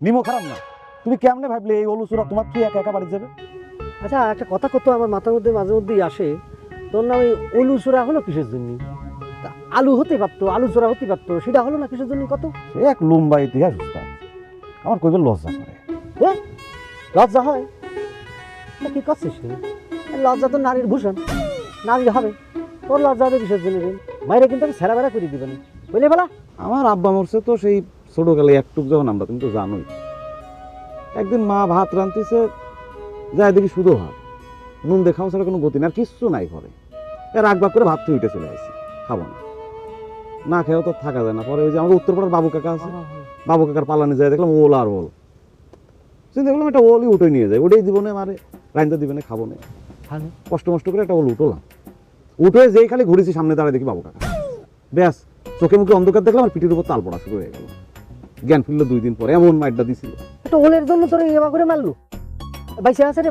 নিমো খারাপ না, তুমি কেমনে ভাবলে এই অলু চূড়া তোমার তুই একা একা বাড়ি যাবে? আচ্ছা একটা কথা কত আমার মাথার মধ্যে মাঝে মধ্যেই আসে, তোর নাম এই আলু চোরা হলো কিসের জন্য? তা আলু হতে পারতো, আলু চোরা হতে পারতো, সেটা হলো না কিসের জন্য কত? সে এক লম্বা ইতিহাস উস্তাদ, আমার কইবে লজ্জা করে। লজ্জা হয়? তা কি করছিস তুই? লজ্জা তো নারীর ভূষণ, নারীর হবে, তোর লজ্জা হবে কিসের জন্য রে? মায়েরা কিন্তু আমি ছেঁড়া বেড়া করে দিবে না, বুঝলে বলা? আমার আব্বা মরছে তো সেই ছোটকালে একটুক যখন, আমরা তুমি তো জানোই। একদিন মা ভাত রাঁধতেছে, যাই দেখি শুধু ভাত, নুন দেখাও ছাড়া কোনো গতি না, আর কিচ্ছু নাই ঘরে। এর রাগবাগ করে ভাত থেকে উঠে চলে আসছি, খাবো না, না খেয়েও তো থাকা যায় না। পরে ওই যে আমাদের উত্তরপাড়ার বাবু কাকা আছে, বাবু কাকার পালানে যায়, দেখলাম ওল আর ওল, চিন্তা করলাম একটা ওলই উঠে নিয়ে যায়, ওটাই দিব না, মারে রাইনতে দিবে না, খাবো না। কষ্ট মষ্ট করে একটা ওল উঠলাম, উঠে যেই খালি ঘুরেছি সামনে দাঁড়ায় দেখি বাবু কাকা, ব্যাস চোখে মুখে অন্ধকার দেখলাম, আর পিঠের উপর তাল পড়া শুরু হয়ে গেল। জ্ঞান ফিরল 2 দিন পরে, এমন মাইটটা দিছিল। একটা ওলের জন্য তোর এবার করে মারলু? বাইসে আছে রে,